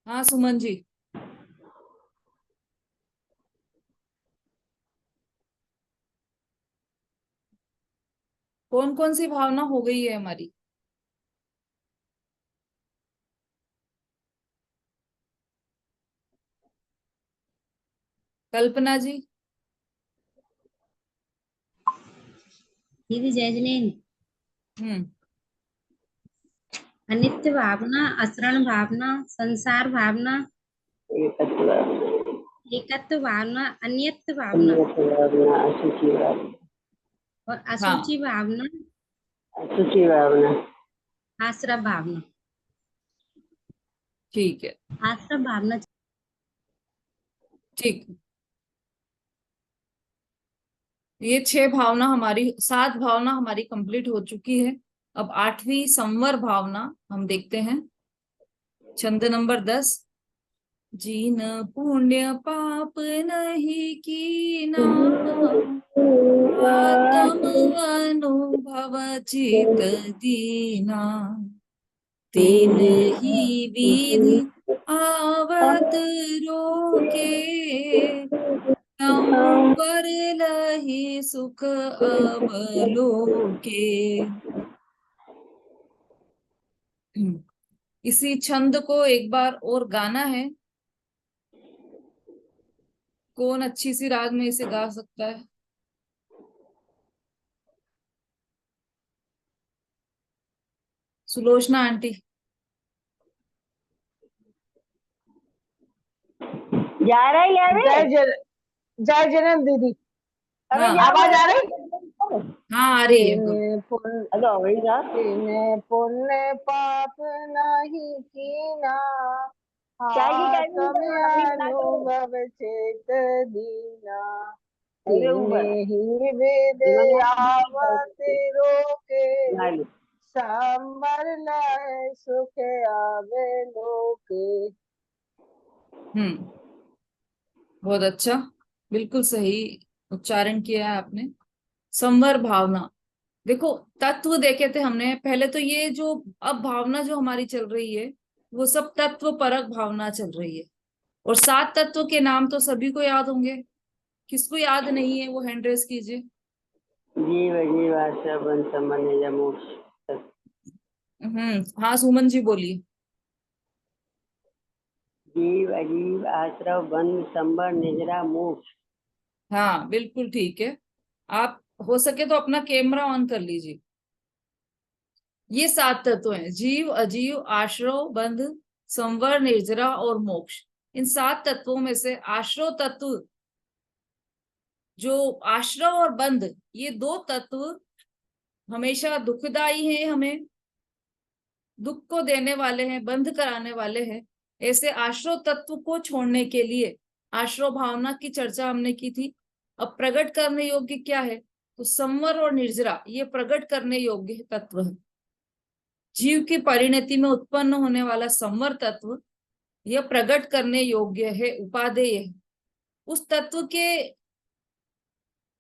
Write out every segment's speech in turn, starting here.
हाँ सुमन जी। कौन कौन सी भावना हो गई है हमारी? कल्पना जी। दीदी जय जिनेन्द्र। हम्म। अनित्य भावना, असरण भावना, संसार भावना, एकत्व भावना, एकत्व भावना, अन्यत्व भावना अन्यत्व भावना, अशुचि भावना, और हाँ असूची भावना, अशुचि भावना, आश्रव भावना। ठीक है। आश्रव भावना। ठीक। ये छह भावना हमारी, सात भावना हमारी कंप्लीट हो चुकी है। अब आठवीं संवर भावना हम देखते हैं। छंद नंबर 10। जीन पुण्य पाप नहीं कीना, आत्म अनुभव चित दीना, तीन ही विधि आवत रोके, संवर लहि सुख अवलोके। इसी छंद को एक बार और गाना है। कौन अच्छी सी राग में इसे गा सकता है? सुलोचना आंटी। जा रही है जय अभी? जन जय जनन दीदी। अभी हाँ जा आवाज आ रही? हाँ आ रही है। तेने पुण्य हेलो वही जा। तेने पुण्य पाप नहीं कीना, क्या की कह रही आत्म है? अभी बना करो। अनुभव चेत दीना, अरे तीने ऊपर ही वेद आवत रोके, बना लो। सांबर लय सुख आवे लोके। हम्म। बहुत अच्छा। बिल्कुल सही उच्चारण किया है आपने। संवर भावना। देखो, तत्व देखे थे हमने पहले तो। ये जो अब भावना जो हमारी चल रही है, वो सब तत्व परक भावना चल रही है। और सात तत्व के नाम तो सभी को याद होंगे। किसको याद नहीं है वो हैंड रेस कीजिए। जीव अजीव आश्रय बन संबंध या मोक्ष। हाँ सुमन जी बोलिए। जीव अजीव आश्रय बंध संबर निजरा मोक्ष। हाँ बिल्कुल ठीक है। आप हो सके तो अपना कैमरा ऑन कर लीजिए। ये सात तत्व हैं: जीव, अजीव, आश्रव, बंध, संवर, निर्जरा और मोक्ष। इन सात तत्वों में से आश्रव तत्व, जो आश्रव और बंध, ये दो तत्व हमेशा दुखदाई हैं, हमें दुख को देने वाले हैं, बंध कराने वाले हैं। ऐसे आश्रव तत्व को छोड़ने के लिए आश्रव भावना की चर्चा हमने की थी। अब प्रकट करने योग्य क्या है? तो संवर और निर्जरा ये प्रकट करने योग्य तत्व है। जीव की परिणति में उत्पन्न होने वाला संवर तत्व यह प्रकट करने योग्य है, उपादेय है। उस तत्व के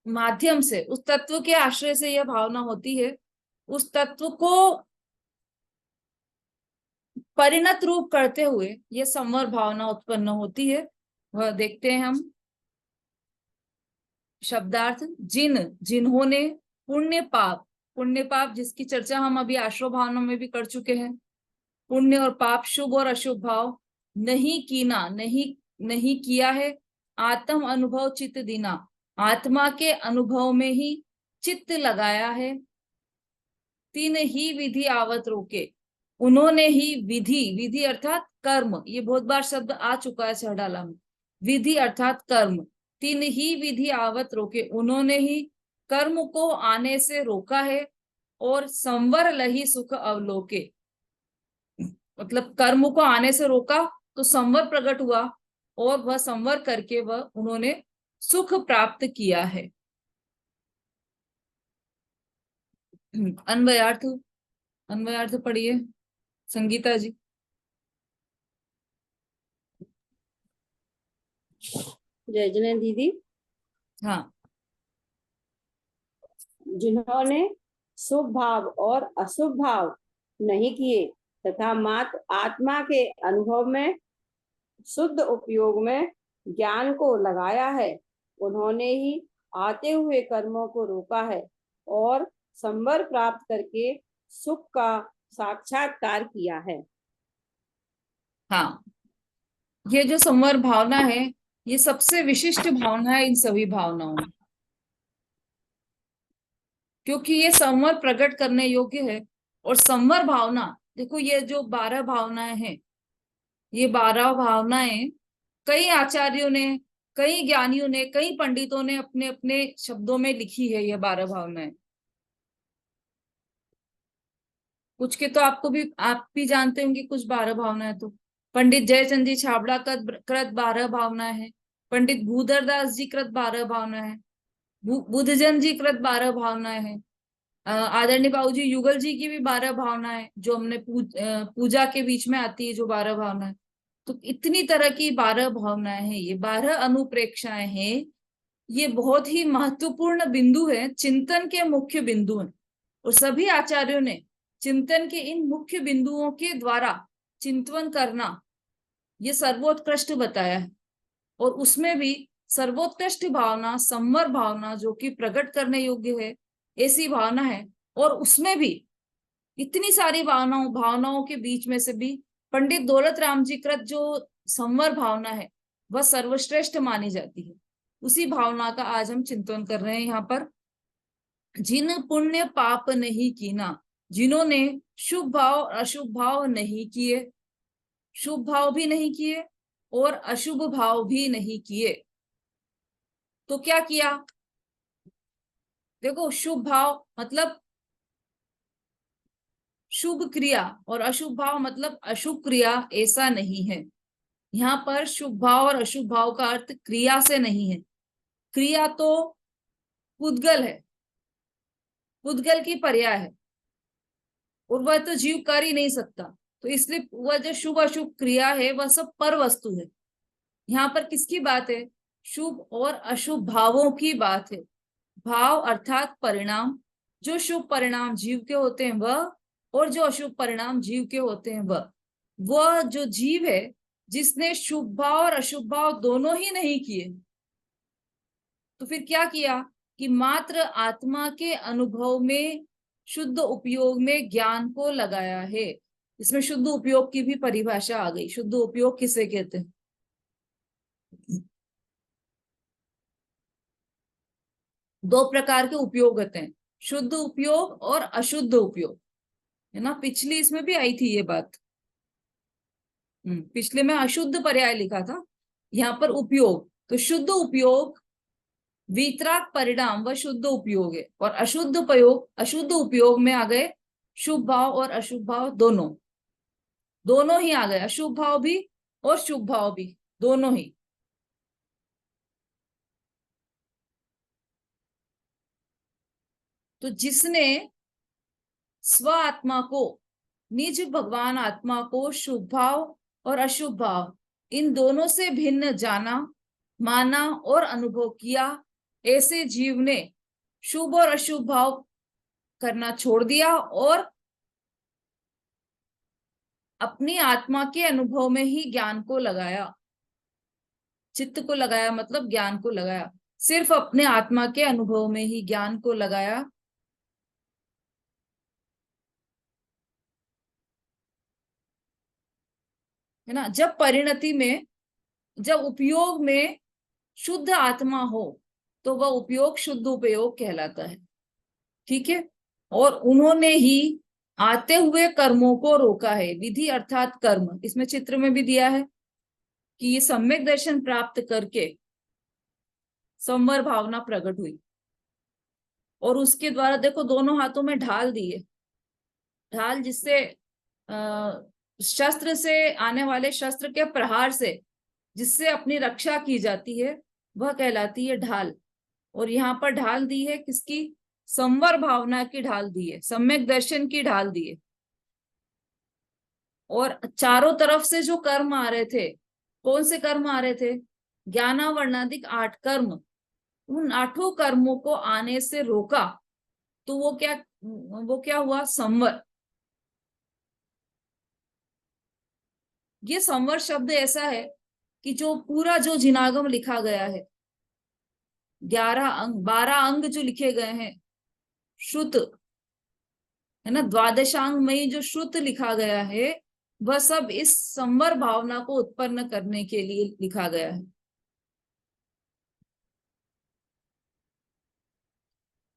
माध्यम से, उस तत्व के आश्रय से यह भावना होती है। उस तत्व को परिणत रूप करते हुए यह संवर भावना उत्पन्न होती है। वह देखते हैं हम। शब्दार्थ: जिन, जिन्होंने, पुण्य पाप, पुण्य पाप जिसकी चर्चा हम अभी आश्रय भावना में भी कर चुके हैं। पुण्य और पाप, शुभ और अशुभ भाव। नहीं कीना, नहीं नहीं किया है। आत्म अनुभव चित्त दीना, आत्मा के अनुभव में ही चित्त लगाया है। तीन ही विधि आवत रोके, उन्होंने ही विधि, विधि अर्थात कर्म, ये बहुत बार शब्द आ चुका है छहडाला में। विधि अर्थात कर्म। तीन ही विधि आवत रोके, उन्होंने ही कर्म को आने से रोका है। और संवर लही सुख अवलोके, मतलब कर्म को आने से रोका तो संवर प्रकट हुआ, और वह संवर करके वह उन्होंने सुख प्राप्त किया है। अन्वयार्थ, अन्वयार्थ पढ़िए संगीता जी। जय जिनेन्द्र दीदी। हाँ। जिन्होंने शुभ भाव और अशुभ भाव नहीं किए तथा मात्र आत्मा के अनुभव में शुद्ध उपयोग में ज्ञान को लगाया है। उन्होंने ही आते हुए कर्मों को रोका है और संवर प्राप्त करके सुख का साक्षात्कार किया है। हाँ, ये जो संवर भावना है, ये सबसे विशिष्ट भावना है इन सभी भावनाओं में, क्योंकि ये संवर प्रकट करने योग्य है। और संवर भावना, देखो ये जो 12 भावनाएं हैं, ये 12 भावनाएं कई आचार्यों ने, कई ज्ञानियों ने, कई पंडितों ने अपने अपने शब्दों में लिखी है। ये 12 भावनाएं, कुछ के तो आपको भी, आप भी जानते होंगे कुछ 12 भावनाएं। तो पंडित जयचंद जी छाबड़ा कृत 12 भावनाएं हैं, पंडित भूधर दास जी कृत 12 भावनाएं हैं, बुद्धजन जी कृत 12 भावनाएं हैं, आदरणीय बाबू जी युगल जी की भी 12 भावनाएं, जो हमने पूजा के बीच में आती है, जो 12 भावनाएं। तो इतनी तरह की 12 भावनाएं हैं, ये 12 अनुप्रेक्षाएं हैं। ये बहुत ही महत्वपूर्ण बिंदु है, चिंतन के मुख्य बिंदु हैं। और सभी आचार्यों ने चिंतन के इन मुख्य बिंदुओं के द्वारा चिंतन करना ये सर्वोत्कृष्ट बताया है। और उसमें भी सर्वोत्कृष्ट भावना संवर भावना, जो कि प्रकट करने योग्य है, ऐसी भावना है। और उसमें भी इतनी सारी भावनाओं के बीच में से भी पंडित दौलत राम जी कृत जो संवर भावना है, वह सर्वश्रेष्ठ मानी जाती है। उसी भावना का आज हम चिंतन कर रहे हैं यहाँ पर। जिन पुण्य पाप नहीं कीना, जिन्होंने शुभ भाव अशुभ भाव नहीं किए, शुभ भाव भी नहीं किए और अशुभ भाव भी नहीं किए। तो क्या किया? देखो, शुभ भाव मतलब शुभ क्रिया और अशुभ भाव मतलब अशुभ क्रिया, ऐसा नहीं है। यहाँ पर शुभ भाव और अशुभ भाव का अर्थ क्रिया से नहीं है। क्रिया तो पुद्गल है, पुद्गल की पर्याय है, और वह तो जीव कर ही नहीं सकता। तो इसलिए वह जो शुभ अशुभ क्रिया है, वह सब पर वस्तु है। यहाँ पर किसकी बात है? शुभ और अशुभ भावों की बात है। भाव अर्थात परिणाम, जो शुभ परिणाम जीव के होते हैं वह, और जो अशुभ परिणाम जीव के होते हैं वह जो जीव है जिसने शुभ भाव और अशुभ भाव दोनों ही नहीं किए, तो फिर क्या किया कि मात्र आत्मा के अनुभव में शुद्ध उपयोग में ज्ञान को लगाया है। इसमें शुद्ध उपयोग की भी परिभाषा आ गई। शुद्ध उपयोग किसे कहते हैं? दो प्रकार के उपयोग होते हैं, शुद्ध उपयोग और अशुद्ध उपयोग, है ना। पिछली इसमें भी आई थी ये बात। पिछले में अशुद्ध पर्याय लिखा था, यहाँ पर उपयोग। तो शुद्ध उपयोग वीतराग परिणाम व शुद्ध उपयोग है, और अशुद्ध उपयोग में आ गए शुभ भाव और अशुभ भाव, दोनों ही आ गए, अशुभ भाव भी और शुभ भाव भी, दोनों ही। तो जिसने स्व आत्मा को, निज भगवान आत्मा को शुभ भाव और अशुभ भाव इन दोनों से भिन्न जाना, माना और अनुभव किया, ऐसे जीव ने शुभ और अशुभ भाव करना छोड़ दिया और अपनी आत्मा के अनुभव में ही ज्ञान को लगाया। चित्त को लगाया मतलब ज्ञान को लगाया, सिर्फ अपने आत्मा के अनुभव में ही ज्ञान को लगाया। है ना। जब परिणति में, जब उपयोग में शुद्ध आत्मा हो, तो वह उपयोग शुद्ध उपयोग कहलाता है। ठीक है। और उन्होंने ही आते हुए कर्मों को रोका है। विधि अर्थात कर्म, इसमें चित्र में भी दिया है कि ये सम्यक दर्शन प्राप्त करके संवर भावना प्रकट हुई, और उसके द्वारा देखो दोनों हाथों में ढाल दिए, ढाल जिससे शस्त्र से आने वाले शस्त्र के प्रहार से जिससे अपनी रक्षा की जाती है, वह कहलाती है ढाल। और यहाँ पर ढाल दी है किसकी? संवर भावना की ढाल दी है, सम्यक दर्शन की ढाल दी है। और चारों तरफ से जो कर्म आ रहे थे, कौन से कर्म आ रहे थे? ज्ञानावर्णादिक 8 कर्म, उन 8 कर्मों को आने से रोका। तो वो क्या हुआ? संवर। ये संवर शब्द ऐसा है कि जो पूरा जो जिनागम लिखा गया है, 11 अंग 12 अंग जो लिखे गए हैं, श्रुत है ना, द्वादशांग में जो श्रुत लिखा गया है, वह सब इस संवर भावना को उत्पन्न करने के लिए लिखा गया है।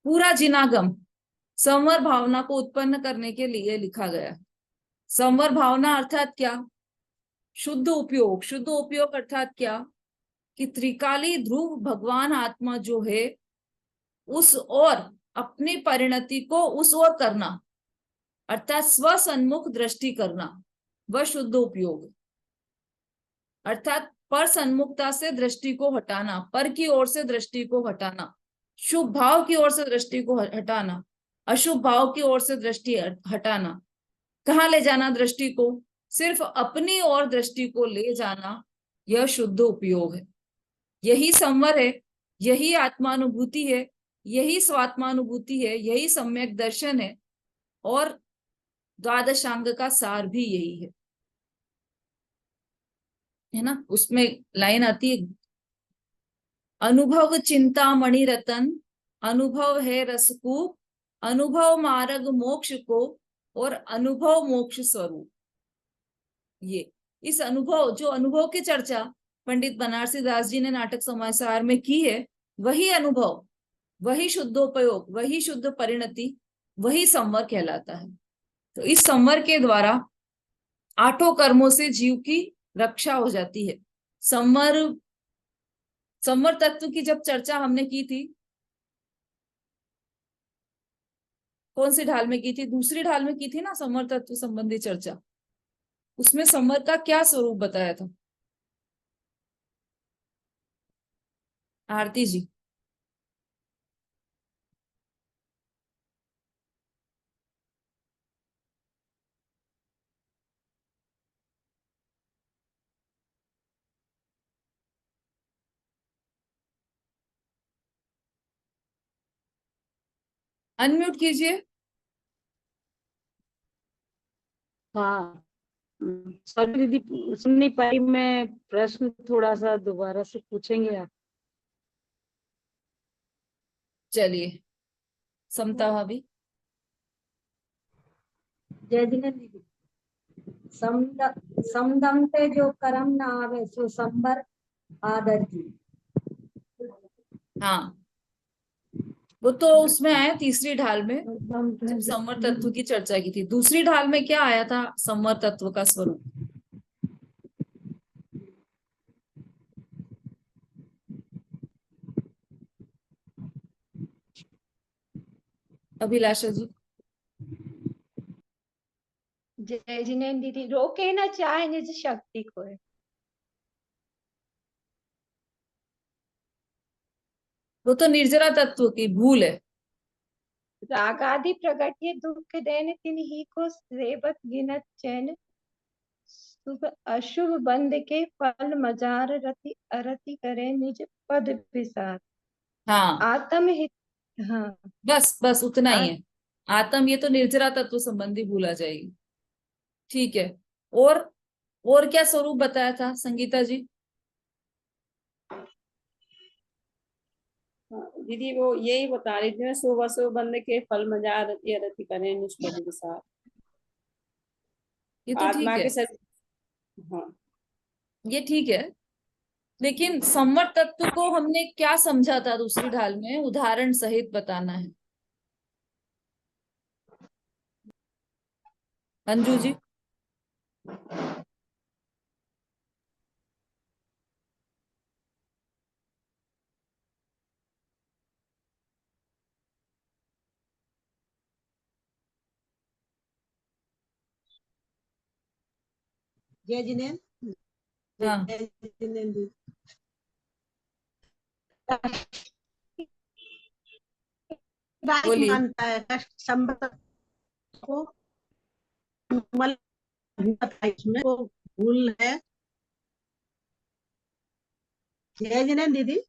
पूरा जिनागम संवर भावना को उत्पन्न करने के लिए लिखा गया है। संवर भावना अर्थात क्या? शुद्ध उपयोग। शुद्ध उपयोग अर्थात क्या? कि त्रिकाली ध्रुव भगवान आत्मा जो है, उस और अपनी परिणति को उस ओर करना, अर्थात स्वसन्मुख दृष्टि करना, वह शुद्ध उपयोग है। अर्थात पर सन्मुखता से दृष्टि को हटाना, पर की ओर से दृष्टि को हटाना, शुभ भाव की ओर से दृष्टि को हटाना, अशुभ भाव की ओर से दृष्टि हटाना। कहाँ ले जाना दृष्टि को? सिर्फ अपनी ओर दृष्टि को ले जाना, यह शुद्ध उपयोग है। यही संवर है, यही आत्मानुभूति है, यही स्वात्मानुभूति है, यही सम्यक दर्शन है, और द्वादशांग का सार भी यही है ना। उसमें लाइन आती है, अनुभव चिंता मणि रतन, अनुभव है रसकूप, अनुभव मार्ग मोक्ष को, और अनुभव मोक्ष स्वरूप। ये इस अनुभव, जो अनुभव की चर्चा पंडित बनारसी दास जी ने नाटक समाचार में की है, वही अनुभव, वही शुद्धोपयोग, वही शुद्ध परिणति, वही संवर कहलाता है। तो इस संवर के द्वारा 8 कर्मों से जीव की रक्षा हो जाती है। संवर तत्व की जब चर्चा हमने की थी, कौन सी ढाल में की थी? दूसरी ढाल में की थी ना संवर तत्व संबंधी चर्चा। उसमें संवर का क्या स्वरूप बताया था आरती जी? अनम्यूट कीजिए। हाँ, सॉरी दीदी, सुन नहीं पाई मैं। प्रश्न थोड़ा सा दोबारा से पूछेंगे आप? चलिए, समता भाभी। जय जिनेन्द्र दीदी, समदम से जो कर्म ना आवे सो संबर आदर जी। हाँ, वो तो उसमें आया तीसरी ढाल में, जब संवर तत्व की चर्चा की थी। दूसरी ढाल में क्या आया था संवर तत्व का स्वरूप? अभिलाषा जी। जय जिनेन्द्र दीदी, रोके न चाहे निज शक्ति को। वो तो निर्जरा तत्व की भूल है। रागादि प्रगट्य दुख देन तिन्ही को सेवत गिनत चैन, शुभ अशुभ बंद के फल मजार रति अरति करे निज पद विसार। हाँ, आत्म हित। हाँ, बस बस उतना ही है। आत्म, ये तो निर्जरा तत्व संबंधी भूल आ जाएगी। ठीक है, और क्या स्वरूप बताया था संगीता जी? दीदी वो यही बता रही थी, शुभ अशुभ बंद के फल मजा रति अरति करें निष्पद विसार। ये तो ठीक आत्मा है, के सच। हाँ, ये ठीक है, लेकिन संवर तत्व को हमने क्या समझा था दूसरी ढाल में? उदाहरण सहित बताना है। अंजू जी। जय जिनेन्द्र, हाँ, जय जिनेन्द्र दीदी। बोलिए। मानता है कष्ट संबर को, इसमें वो भूल है। जय जिनेन्द्र दीदी।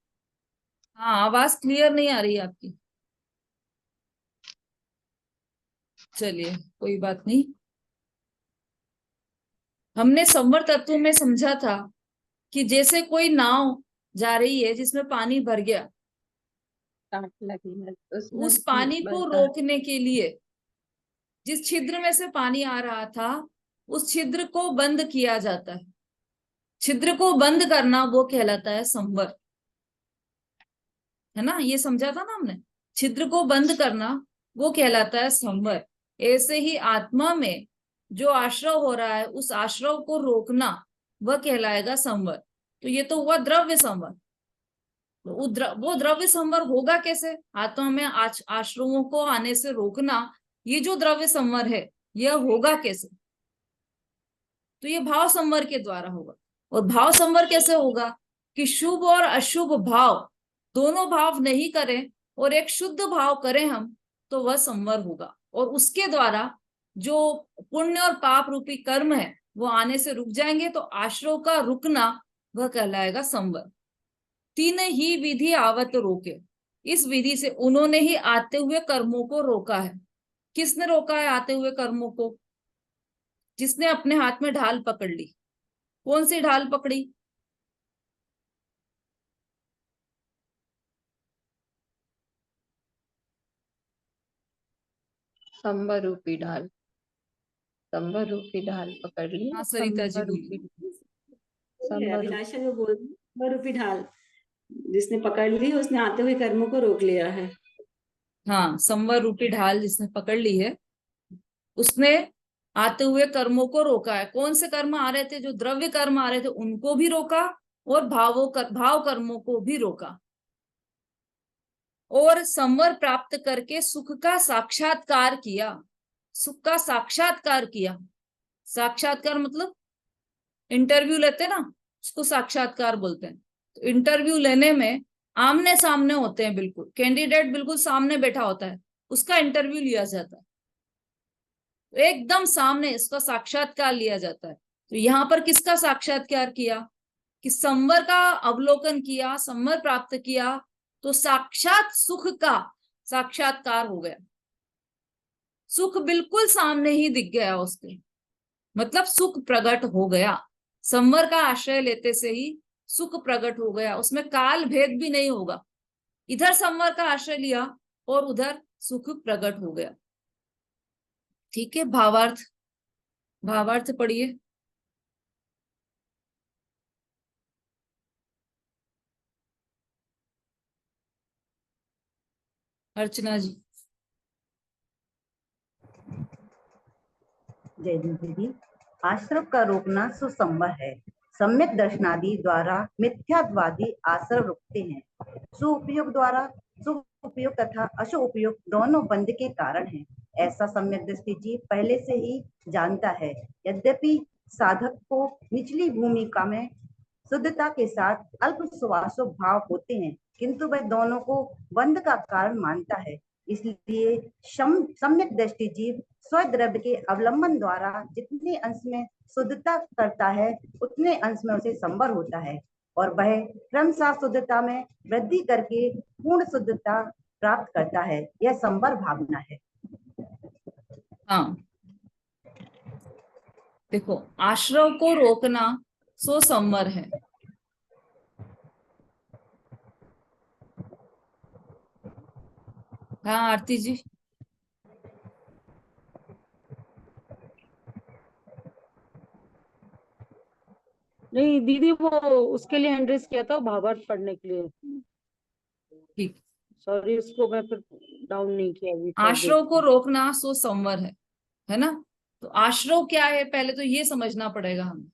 हाँ, आवाज क्लियर नहीं आ रही है आपकी। चलिए, कोई बात नहीं। हमने संवर तत्व में समझा था कि जैसे कोई नाव जा रही है जिसमें पानी भर गया, काट लगी है उसमें उस पानी को बनता है। रोकने के लिए जिस छिद्र में से पानी आ रहा था उस छिद्र को बंद किया जाता है। छिद्र को बंद करना वो कहलाता है संवर, है ना, ये समझा था ना हमने। छिद्र को बंद करना वो कहलाता है संवर। ऐसे ही आत्मा में जो आश्रव हो रहा है उस आश्रव को रोकना वह कहलाएगा संवर। तो ये तो हुआ द्रव्य संवर। तो वो द्रव्य संवर होगा कैसे? आत्मा में आश्रवों को आने से रोकना, ये जो द्रव्य संवर है यह होगा कैसे? तो ये भाव संवर के द्वारा होगा। और भाव संवर कैसे होगा? कि शुभ और अशुभ भाव दोनों भाव नहीं करें और एक शुद्ध भाव करें हम, तो वह संवर होगा। और उसके द्वारा जो पुण्य और पाप रूपी कर्म है वो आने से रुक जाएंगे, तो आश्रव का रुकना वह कहलाएगा संवर। तीन ही विधि आवत रोके, इस विधि से उन्होंने ही आते हुए कर्मों को रोका है। किसने रोका है आते हुए कर्मों को? जिसने अपने हाथ में ढाल पकड़ ली। कौन सी ढाल पकड़ी? संबर रूपी ढाल, संबर रूपी ढाल पकड़ ली। हाँ सरिता जी संबर बोलिए। रूपी संबर अभिलाषा जो बोल रूपी ढाल जिसने पकड़ ली उसने आते हुए कर्मों को रोक लिया है। हाँ, संवर रूपी ढाल जिसने पकड़ ली है उसने आते हुए कर्मों को रोका है। कौन से कर्म आ रहे थे? जो द्रव्य कर्म आ रहे थे उनको भी रोका और भाव कर्मों को भी रोका। और संवर प्राप्त करके सुख का साक्षात्कार किया। सुख का साक्षात्कार किया। साक्षात्कार मतलब इंटरव्यू लेते ना, उसको साक्षात्कार बोलते हैं। तो इंटरव्यू लेने में आमने सामने होते हैं, बिल्कुल कैंडिडेट बिल्कुल सामने बैठा होता है, उसका इंटरव्यू लिया जाता है। तो एकदम सामने इसका साक्षात्कार लिया जाता है। तो यहाँ पर किसका साक्षात्कार किया? कि संवर का अवलोकन किया, संवर प्राप्त किया, तो साक्षात सुख का साक्षात्कार हो गया। सुख बिल्कुल सामने ही दिख गया उसके, मतलब सुख प्रकट हो गया। संवर का आश्रय लेते से ही सुख प्रकट हो गया, उसमें काल भेद भी नहीं होगा। इधर संवर का आश्रय लिया और उधर सुख प्रकट हो गया। ठीक है, भावार्थ भावार्थ पढ़िए अर्चना जी। जय दीदी। आश्रव का रोकना सुसंवर है। सम्यक दर्शनादि द्वारा मिथ्यावादी आश्रव रुकते हैं। सुउपयोग द्वारा शुभ उपयोग तथा अशुभ उपयोग दोनों बंध के कारण है। ऐसा सम्यक दृष्टि जीव पहले से ही जानता है। यद्यपि साधक को निचली भूमिका में शुद्धता के साथ अल्प स्वाशुभ भाव होते हैं, किंतु वह दोनों को बंध का कारण मानता है। इसलिए सम्यक दृष्टि जीव स्वद्रव्य के अवलंबन द्वारा जितने अंश में शुद्धता करता है उतने अंश में उसे संवर होता है और वह क्रमशः शुद्धता में वृद्धि करके पूर्ण शुद्धता प्राप्त करता है। यह संवर भावना है। हाँ, देखो, आश्रव को रोकना सो संवर है। हाँ आरती जी। नहीं दीदी, वो उसके लिए एड्रेस किया था भावार्थ पढ़ने के लिए। ठीक, सॉरी, उसको मैं फिर डाउन नहीं किया अभी। आश्रव को रोकना सो संवर है ना। तो आश्रव क्या है पहले तो ये समझना पड़ेगा हमें।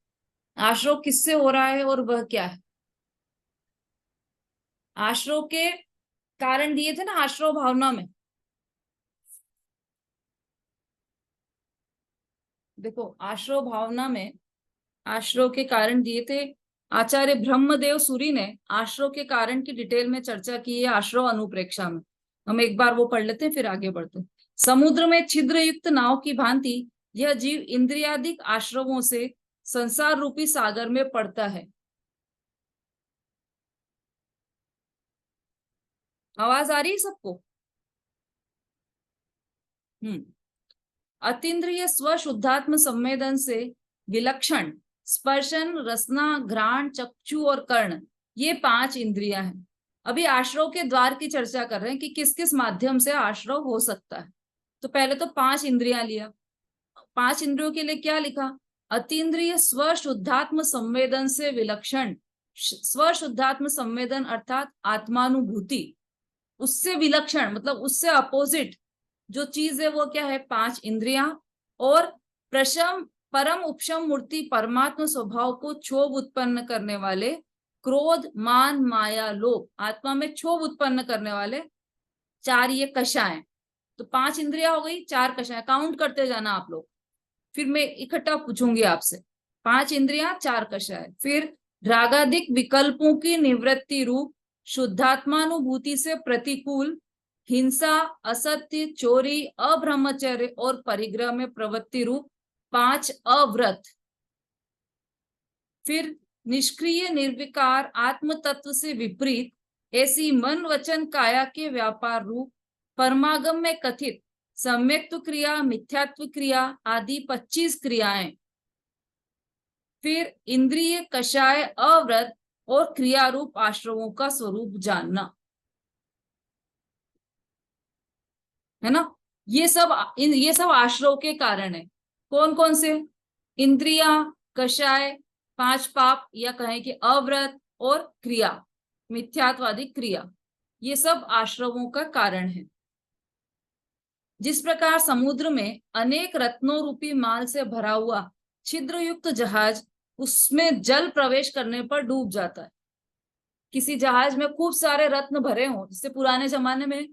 आश्रव किससे हो रहा है और वह क्या है? आश्रव के कारण दिए थे ना आश्रव भावना में। देखो, आश्रव भावना में आश्रव के कारण दिए थे। आचार्य ब्रह्मदेव सूरी ने आश्रव के कारण की डिटेल में चर्चा की है आश्रव अनुप्रेक्षा में। हम एक बार वो पढ़ लेते हैं फिर आगे बढ़ते हैं। समुद्र में छिद्र युक्त नाव की भांति यह जीव इंद्रियादिक आश्रवों से संसार रूपी सागर में पड़ता है। आवाज आ रही है सबको? अतीन्द्रिय स्व शुद्धात्म संवेदन से विलक्षण स्पर्शन, रसना, घ्राण, चक्षु और कर्ण, ये 5 इंद्रियां हैं। अभी आश्रव के द्वार की चर्चा कर रहे हैं कि किस किस माध्यम से आश्रव हो सकता है। तो पहले तो 5 इंद्रियां लिया। 5 इंद्रियों के लिए क्या लिखा? अतीन्द्रिय स्व शुद्धात्म संवेदन से विलक्षण, स्व शुद्धात्म संवेदन अर्थात आत्मानुभूति, उससे विलक्षण मतलब उससे अपोजिट जो चीज है वो क्या है? 5 इंद्रियां। और प्रशम परम उपशम मूर्ति परमात्म स्वभाव को क्षोभ उत्पन्न करने वाले क्रोध, मान, माया, लोभ, आत्मा में क्षोभ उत्पन्न करने वाले 4 ये कषाय। तो 5 इंद्रियां हो गई, 4 कषाय, काउंट करते जाना आप लोग, फिर मैं इकट्ठा पूछूंगी आपसे। 5 इंद्रियां, 4 कषाय। फिर रागाधिक विकल्पों की निवृत्ति रूप शुद्धात्मानुभूति से प्रतिकूल हिंसा, असत्य, चोरी, अब्रह्मचर्य और परिग्रह में प्रवृत्ति रूप 5 अव्रत। फिर निष्क्रिय निर्विकार आत्म तत्व से विपरीत ऐसी मन वचन काया के व्यापार रूप परमागम में कथित सम्यक्त्व क्रिया, मिथ्यात्व क्रिया आदि 25 क्रियाएं। फिर इंद्रिय, कषाय, अव्रत और क्रिया रूप आश्रवों का स्वरूप जानना, है ना। ये सब आश्रव के कारण है। कौन कौन से? इंद्रिया, कषाय, 5 पाप या कहें कि अव्रत, और क्रिया, मिथ्यात्वादी क्रिया, ये सब आश्रवों का कारण है। जिस प्रकार समुद्र में अनेक रत्नों रूपी माल से भरा हुआ छिद्र युक्त जहाज उसमें जल प्रवेश करने पर डूब जाता है। किसी जहाज में खूब सारे रत्न भरे हों, जिससे पुराने जमाने में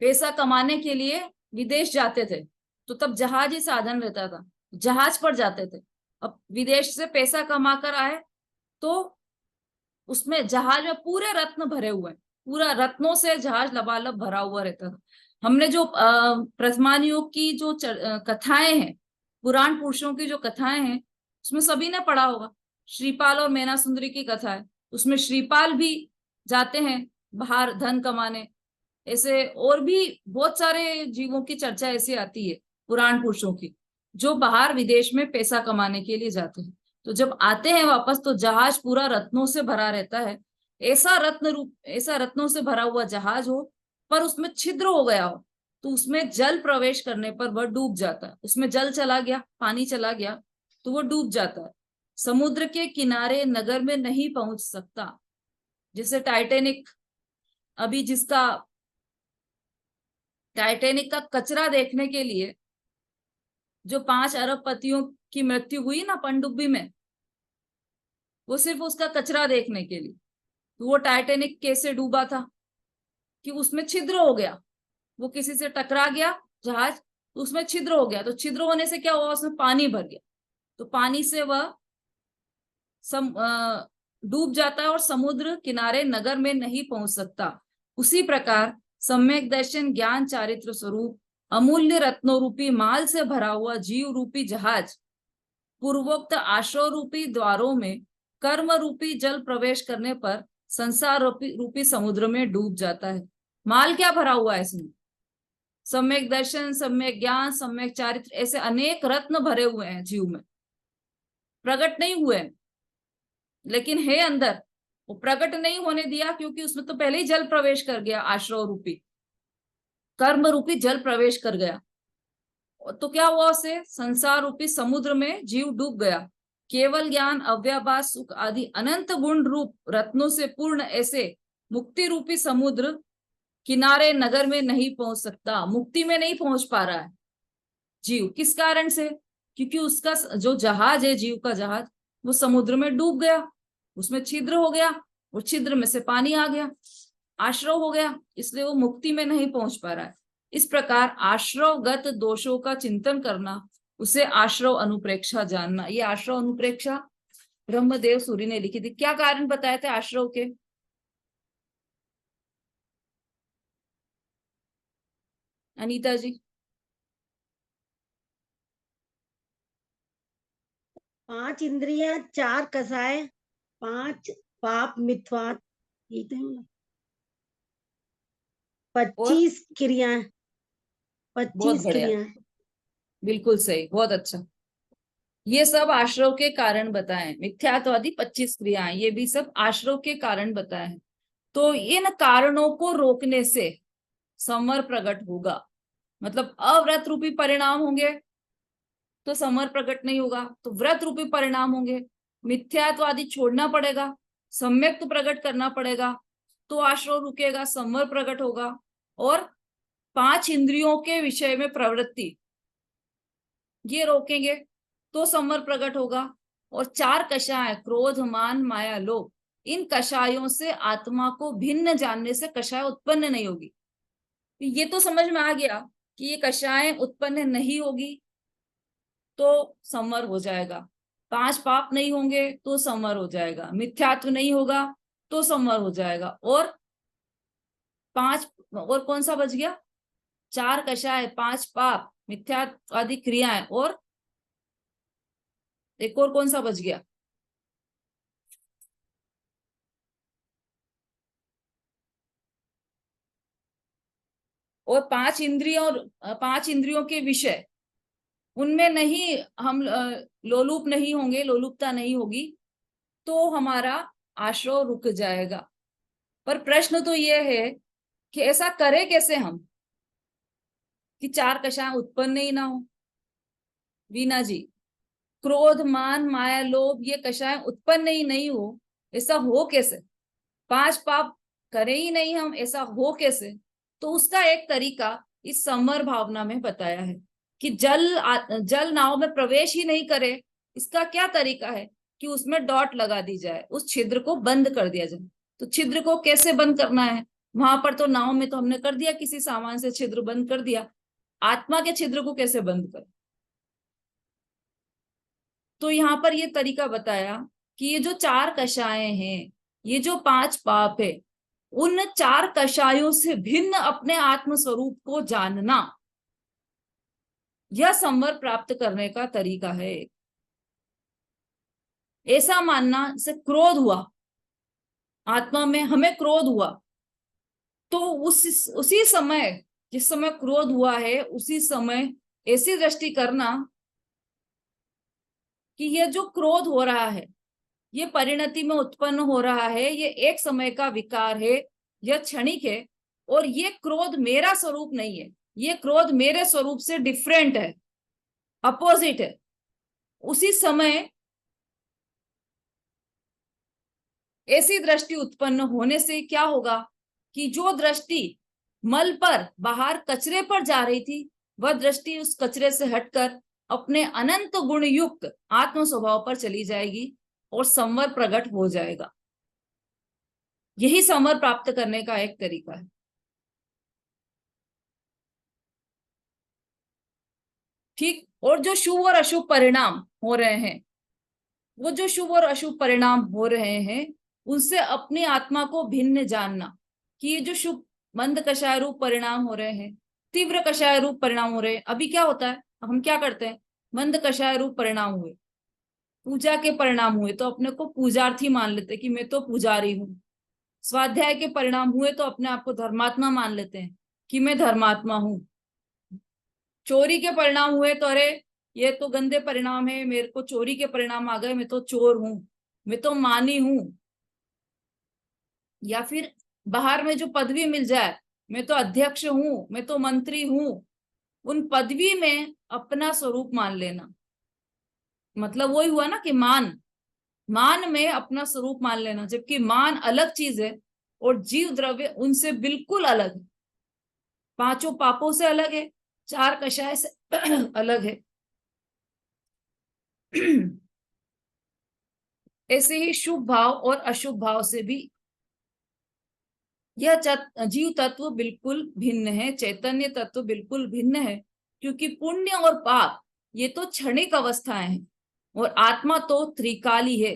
पैसा कमाने के लिए विदेश जाते थे, तो तब जहाज ही साधन रहता था, जहाज पर जाते थे। अब विदेश से पैसा कमा कर आए तो उसमें जहाज में पूरे रत्न भरे हुए हैं, पूरा रत्नों से जहाज लबालब भरा हुआ रहता था। हमने जो वर्तमान युग की जो कथाएं हैं, पुराण पुरुषों की जो कथाएं हैं, उसमें सभी ने पढ़ा होगा। श्रीपाल और मैना सुंदरी की कथा है, उसमें श्रीपाल भी जाते हैं बाहर धन कमाने। ऐसे और भी बहुत सारे जीवों की चर्चा ऐसी आती है पुराण पुरुषों की, जो बाहर विदेश में पैसा कमाने के लिए जाते हैं। तो जब आते हैं वापस तो जहाज पूरा रत्नों से भरा रहता है। ऐसा रत्नों से भरा हुआ जहाज हो पर उसमें छिद्र हो गया हो, तो उसमें जल प्रवेश करने पर वह डूब जाता है। उसमें जल चला गया, पानी चला गया, तो वो डूब जाता है। समुद्र के किनारे नगर में नहीं पहुंच सकता। जैसे टाइटैनिक, अभी जिसका टाइटैनिक का कचरा देखने के लिए जो 5 अरबपतियों की मृत्यु हुई ना पनडुब्बी में, वो सिर्फ उसका कचरा देखने के लिए। तो वो टाइटैनिक कैसे डूबा था? कि उसमें छिद्र हो गया, वो किसी से टकरा गया जहाज, तो उसमें छिद्र हो गया। तो छिद्र होने से क्या हुआ? उसमें पानी भर गया, तो पानी से वह डूब जाता है और समुद्र किनारे नगर में नहीं पहुंच सकता। उसी प्रकार सम्यक दर्शन, ज्ञान, चारित्र स्वरूप अमूल्य रत्नों रूपी माल से भरा हुआ जीव रूपी जहाज पूर्वोक्त आश्रव रूपी द्वारों में कर्म रूपी जल प्रवेश करने पर संसार रूपी समुद्र में डूब जाता है। माल क्या भरा हुआ है इसमें? सम्यक दर्शन, सम्यक ज्ञान, सम्यक चारित्र, ऐसे अनेक रत्न भरे हुए हैं जीव में। प्रकट नहीं हुए लेकिन है अंदर, वो प्रकट नहीं होने दिया क्योंकि उसमें तो पहले ही जल प्रवेश कर गया, आश्रव रूपी कर्म रूपी जल प्रवेश कर गया। तो क्या हुआ? उसे संसार रूपी समुद्र में जीव डूब गया। केवल ज्ञान, अव्याभास, सुख आदि अनंत गुण रूप रत्नों से पूर्ण ऐसे मुक्ति रूपी समुद्र किनारे नगर में नहीं पहुंच सकता। मुक्ति में नहीं पहुंच पा रहा है जीव। किस कारण से? क्योंकि उसका जो जहाज है, जीव का जहाज, वो समुद्र में डूब गया, उसमें छिद्र हो गया और छिद्र में से पानी आ गया, आश्रव हो गया, इसलिए वो मुक्ति में नहीं पहुंच पा रहा है। इस प्रकार आश्रवगत दोषों का चिंतन करना, उसे आश्रव अनुप्रेक्षा जानना। ये आश्रव अनुप्रेक्षा ब्रह्मदेव सूरि ने लिखी थी। क्या कारण बताए थे आश्रव के? अनीता जी? 5 इंद्रियां, 4 कसाय, 5 पाप मिथ्वात, ये तो है ना। 25 क्रियाएं, 25 बढ़िया, क्रियाएं। बिल्कुल सही, बहुत अच्छा। ये सब आश्रव के कारण बताए। मिथ्यात्वादी 25 क्रियाएं, ये भी सब आश्रव के कारण बताए हैं। तो इन कारणों को रोकने से संवर प्रकट होगा। मतलब अव्रत रूपी परिणाम होंगे तो संवर प्रकट नहीं होगा, तो व्रत रूपी परिणाम होंगे। मिथ्यात्वादी छोड़ना पड़ेगा, सम्यक तो प्रकट करना पड़ेगा, तो आश्रव रुकेगा, संवर प्रकट होगा। और 5 इंद्रियों के विषय में प्रवृत्ति ये रोकेंगे तो संवर प्रकट होगा। और 4 कषाय, क्रोध, मान, माया, लोभ, इन कषायों से आत्मा को भिन्न जानने से कषाय उत्पन्न नहीं होगी। ये तो समझ में आ गया कि ये कषाय उत्पन्न नहीं होगी तो संवर हो जाएगा। 5 पाप नहीं होंगे तो संवर हो जाएगा, मिथ्यात्व नहीं होगा तो संवर हो जाएगा। और 5 और कौन सा बच गया? 4 कषाय, 5 पाप, मिथ्यात्व आदि क्रियाएं, और एक और कौन सा बच गया? और 5 इंद्रियों, 5 इंद्रियों के विषय, उनमें नहीं हम लोलुप नहीं होंगे, लोलुपता नहीं होगी तो हमारा आश्रव रुक जाएगा। पर प्रश्न तो यह है कि ऐसा करें कैसे हम कि 4 कषाय उत्पन्न ही ना हो। वीना जी, क्रोध, मान, माया, लोभ ये कषाय उत्पन्न ही नहीं हो, ऐसा हो कैसे? 5 पाप करें ही नहीं हम, ऐसा हो कैसे? तो उसका एक तरीका इस संवर भावना में बताया है कि जल नाव में प्रवेश ही नहीं करे। इसका क्या तरीका है कि उसमें डॉट लगा दी जाए, उस छिद्र को बंद कर दिया जाए। तो छिद्र को कैसे बंद करना है? वहां पर तो नाव में तो हमने कर दिया, किसी सामान से छिद्र बंद कर दिया, आत्मा के छिद्र को कैसे बंद करें? तो यहाँ पर ये तरीका बताया कि ये जो 4 कषायें हैं, ये जो 5 पाप है, उन 4 कषायों से भिन्न अपने आत्म स्वरूप को जानना, यह संवर प्राप्त करने का तरीका है। ऐसा मानना, से क्रोध हुआ आत्मा में, हमें क्रोध हुआ तो उसी समय, जिस समय क्रोध हुआ है उसी समय ऐसी दृष्टि करना कि यह जो क्रोध हो रहा है ये परिणति में उत्पन्न हो रहा है, ये एक समय का विकार है, यह क्षणिक है, और ये क्रोध मेरा स्वरूप नहीं है, ये क्रोध मेरे स्वरूप से डिफरेंट है, अपोजिट है। उसी समय ऐसी दृष्टि उत्पन्न होने से क्या होगा कि जो दृष्टि मल पर, बाहर कचरे पर जा रही थी, वह दृष्टि उस कचरे से हटकर अपने अनंत गुण युक्त आत्म स्वभाव पर चली जाएगी और संवर प्रकट हो जाएगा। यही संवर प्राप्त करने का एक तरीका है। ठीक। और जो शुभ और अशुभ परिणाम हो रहे हैं, वो जो शुभ और अशुभ परिणाम हो रहे हैं उनसे अपनी आत्मा को भिन्न जानना कि ये जो शुभ मंद कषाय रूप परिणाम हो रहे हैं, तीव्र कषाय रूप परिणाम हो रहे हैं। अभी क्या होता है, हम क्या करते हैं, मंद कषाय रूप परिणाम हुए, पूजा के परिणाम हुए तो अपने को पूजार्थी मान लेते हैं कि मैं तो पुजारी हूँ। स्वाध्याय के परिणाम हुए तो अपने आप को धर्मात्मा मान लेते हैं कि मैं धर्मात्मा हूँ। चोरी के परिणाम हुए तो अरे ये तो गंदे परिणाम है, मेरे को चोरी के परिणाम आ गए, मैं तो चोर हूँ, मैं तो मानी हूँ। या फिर बाहर में जो पदवी मिल जाए, मैं तो अध्यक्ष हूँ, मैं तो मंत्री हूँ, उन पदवी में अपना स्वरूप मान लेना, मतलब वही हुआ ना कि मान में अपना स्वरूप मान लेना, जबकि मान अलग चीज है और जीव द्रव्य उनसे बिल्कुल अलग है, 5 पापों से अलग है, 4 कषाय से अलग है। ऐसे ही शुभ भाव और अशुभ भाव से भी यह जीव तत्व बिल्कुल भिन्न है, चैतन्य तत्व बिल्कुल भिन्न है, क्योंकि पुण्य और पाप ये तो क्षणिक अवस्थाएं हैं और आत्मा तो त्रिकाली है,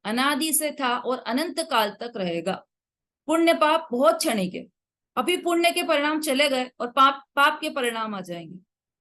अनादि से था और अनंत काल तक रहेगा। पुण्य पाप बहुत क्षणिक है, अभी पुण्य के परिणाम चले गए और पाप के परिणाम आ जाएंगे।